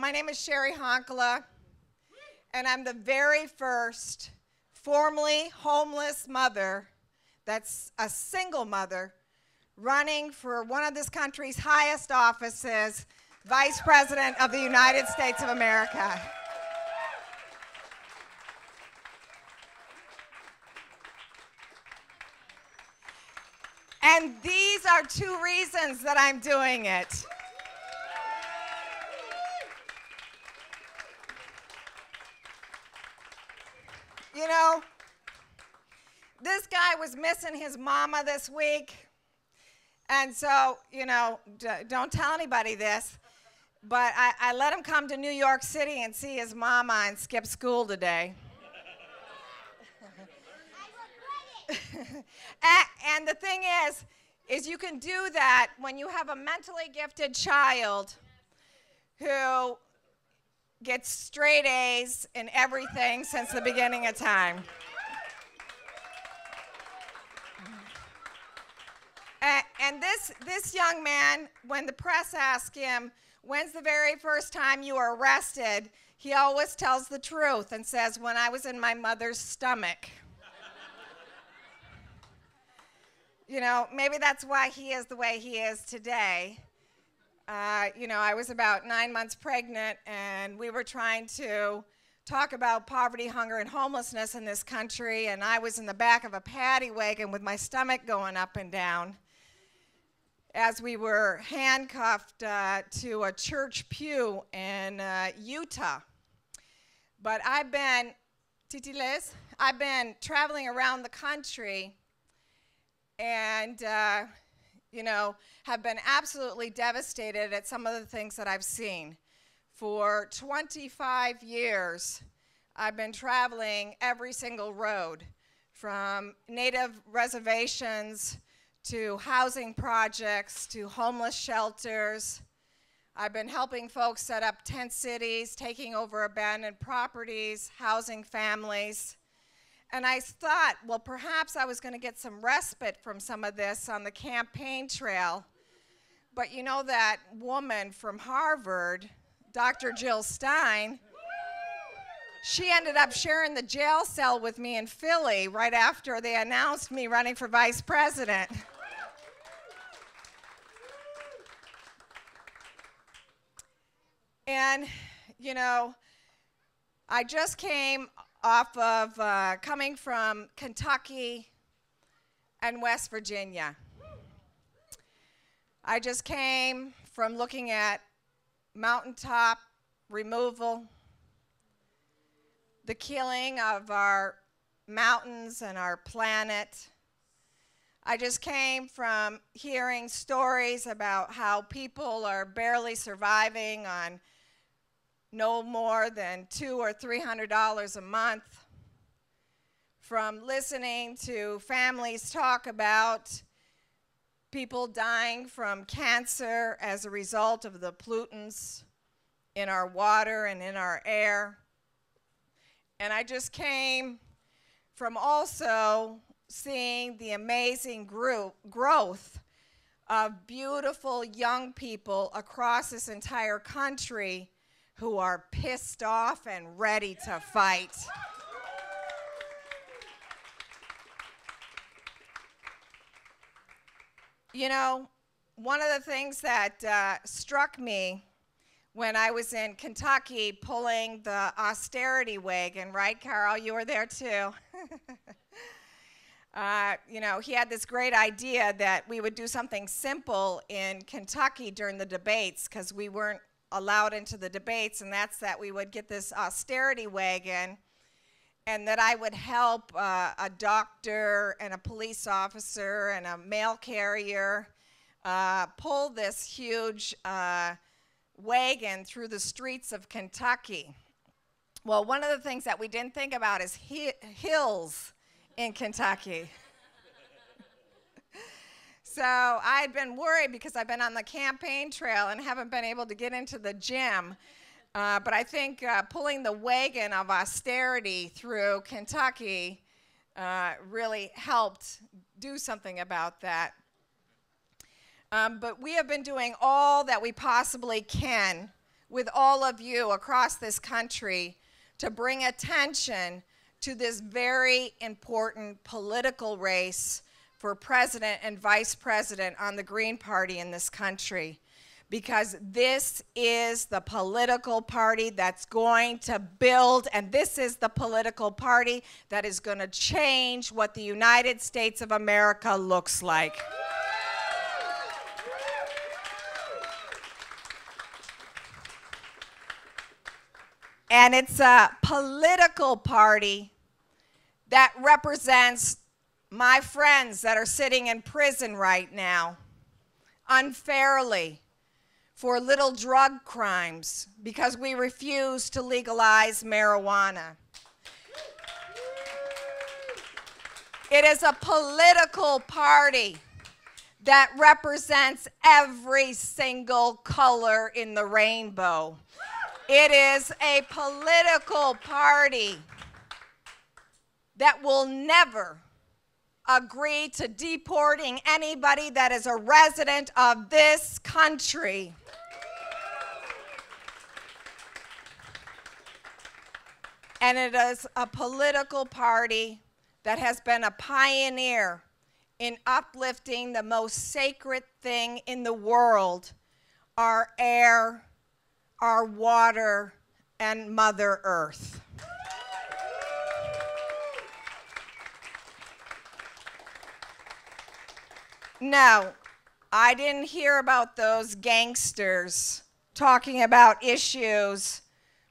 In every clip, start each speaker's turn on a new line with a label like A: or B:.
A: My name is Cheri Honkala, and I'm the very first formerly homeless mother, that's a single mother, running for one of this country's highest offices, Vice President of the United States of America. And these are two reasons that I'm doing it. You know, this guy was missing his mama this week. And so, you know, don't tell anybody this, but I let him come to New York City and see his mama and skip school today. And the thing is you can do that when you have a mentally gifted child who gets straight A's in everything since the beginning of time. And this young man, when the press asked him, when's the very first time you were arrested, he always tells the truth and says, when I was in my mother's stomach. You know, maybe that's why he is the way he is today. You know, I was about 9 months pregnant, and we were trying to talk about poverty, hunger, and homelessness in this country, and I was in the back of a paddy wagon with my stomach going up and down as we were handcuffed to a church pew in Utah. But I've been, Titi Liz, I've been traveling around the country and you know, have been absolutely devastated at some of the things that I've seen. For 25 years, I've been traveling every single road, from native reservations to housing projects to homeless shelters. I've been helping folks set up tent cities, taking over abandoned properties, housing families. And I thought, well, perhaps I was going to get some respite from some of this on the campaign trail. But you know that woman from Harvard, Dr. Jill Stein, she ended up sharing the jail cell with me in Philly right after they announced me running for vice president. And, you know, I just came off of coming from Kentucky and West Virginia. I just came from looking at mountaintop removal, the killing of our mountains and our planet. I just came from hearing stories about how people are barely surviving on no more than $200 or $300 a month, from listening to families talk about people dying from cancer as a result of the pollutants in our water and in our air. And I just came from also seeing the amazing growth of beautiful young people across this entire country who are pissed off and ready to fight. You know, one of the things that struck me when I was in Kentucky pulling the austerity wagon, right, Carl? You were there too. You know, he had this great idea that we would do something simple in Kentucky during the debates, because we weren't allowed into the debates, and that's that we would get this austerity wagon and that I would help a doctor and a police officer and a mail carrier pull this huge wagon through the streets of Kentucky. Well, one of the things that we didn't think about is hills in Kentucky. So I had been worried because I've been on the campaign trail and haven't been able to get into the gym. But I think pulling the wagon of austerity through Kentucky really helped do something about that. But we have been doing all that we possibly can with all of you across this country to bring attention to this very important political race for president and vice president on the Green Party in this country. Because this is the political party that's going to build, and this is the political party that is going to change what the United States of America looks like. And it's a political party that represents my friends that are sitting in prison right now unfairly for little drug crimes because we refuse to legalize marijuana. It is a political party that represents every single color in the rainbow. It is a political party that will never agree to deporting anybody that is a resident of this country. And it is a political party that has been a pioneer in uplifting the most sacred thing in the world, our air, our water, and Mother Earth. No, I didn't hear about those gangsters talking about issues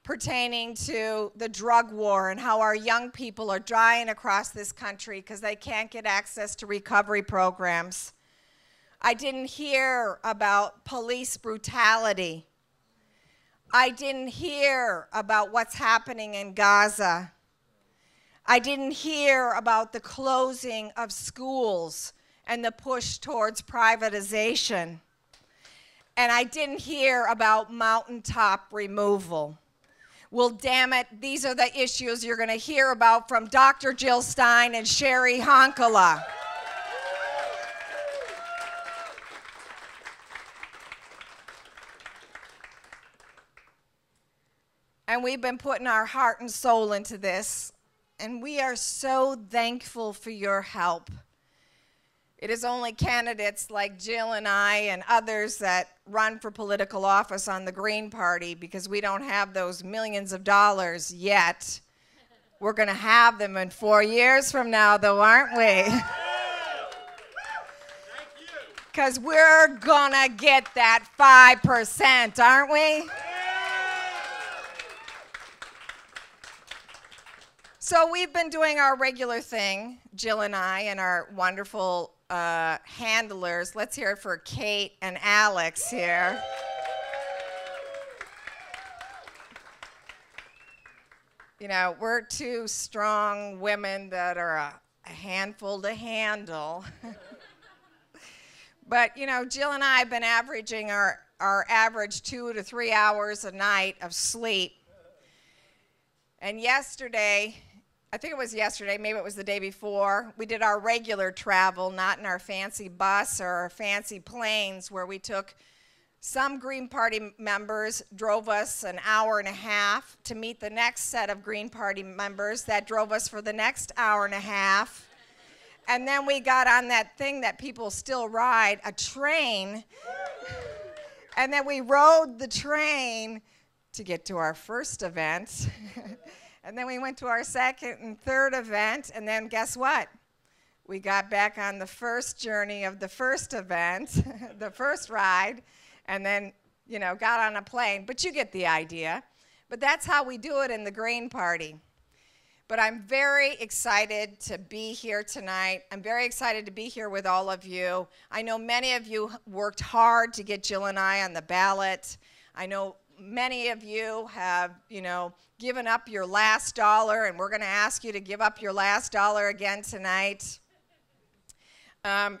A: pertaining to the drug war and how our young people are dying across this country because they can't get access to recovery programs. I didn't hear about police brutality. I didn't hear about what's happening in Gaza. I didn't hear about the closing of schools and the push towards privatization. And I didn't hear about mountaintop removal. Well, damn it, these are the issues you're going to hear about from Dr. Jill Stein and Cheri Honkala. And we've been putting our heart and soul into this, and we are so thankful for your help. It is only candidates like Jill and I and others that run for political office on the Green Party because we don't have those millions of dollars yet. We're going to have them in 4 years from now, though, aren't we? Because we're going to get that 5%, aren't we? So we've been doing our regular thing, Jill and I and our wonderful handlers. Let's hear it for Kate and Alex here. You know, we're two strong women that are a handful to handle. But, you know, Jill and I have been averaging our average 2 to 3 hours a night of sleep. And yesterday, I think it was yesterday, maybe it was the day before, we did our regular travel, not in our fancy bus or our fancy planes, where we took some Green Party members, drove us an hour and a half to meet the next set of Green Party members that drove us for the next hour and a half. And then we got on that thing that people still ride, a train. And then we rode the train to get to our first event. And then we went to our second and third event, and then guess what? We got back on the first journey of the first event, the first ride, and then, you know, got on a plane. But you get the idea. But that's how we do it in the Green Party. But I'm very excited to be here tonight. I'm very excited to be here with all of you. I know many of you worked hard to get Jill and I on the ballot. I know many of you have, you know, given up your last dollar, and we're going to ask you to give up your last dollar again tonight.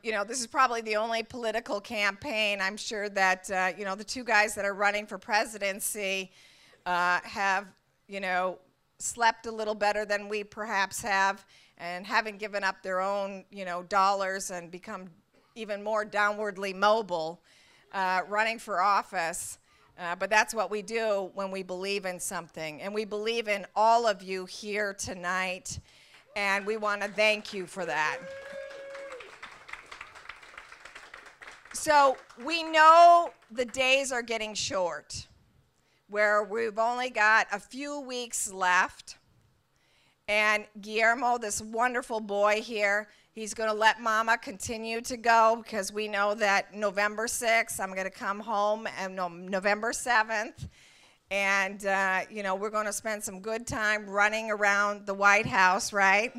A: You know, this is probably the only political campaign. I'm sure that, you know, the two guys that are running for presidency have, you know, slept a little better than we perhaps have, and haven't given up their own, you know, dollars and become even more downwardly mobile running for office. But that's what we do when we believe in something. And we believe in all of you here tonight. And we want to thank you for that. So we know the days are getting short, where we've only got a few weeks left. And Guillermo, this wonderful boy here, he's going to let Mama continue to go because we know that November 6th, I'm going to come home, and November 7th. And, you know, we're going to spend some good time running around the White House, right?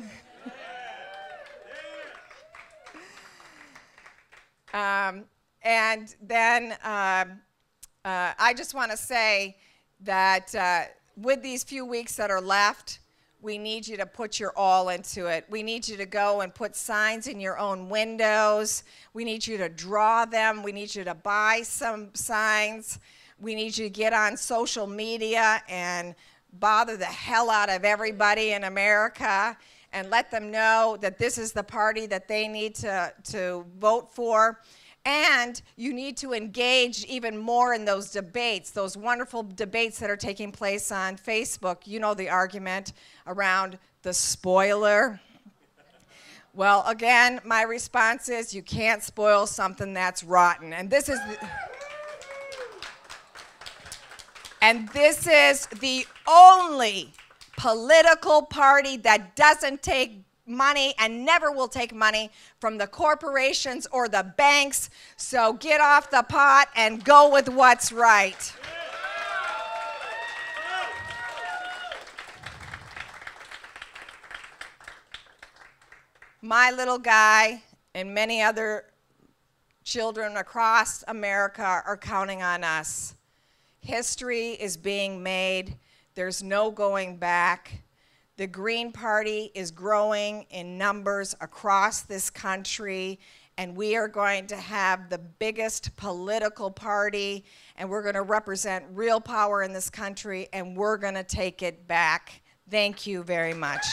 A: And then I just want to say that with these few weeks that are left, we need you to put your all into it. We need you to go and put signs in your own windows. We need you to draw them. We need you to buy some signs. We need you to get on social media and bother the hell out of everybody in America and let them know that this is the party that they need to vote for. And you need to engage even more in those debates, those wonderful debates that are taking place on Facebook. You know the argument around the spoiler. Well, again, my response is you can't spoil something that's rotten. And this is the only political party that doesn't take money and never will take money from the corporations or the banks. So get off the pot and go with what's right. My little guy and many other children across America are counting on us. History is being made. There's no going back. The Green Party is growing in numbers across this country, and we are going to have the biggest political party, and we're going to represent real power in this country, and we're going to take it back. Thank you very much.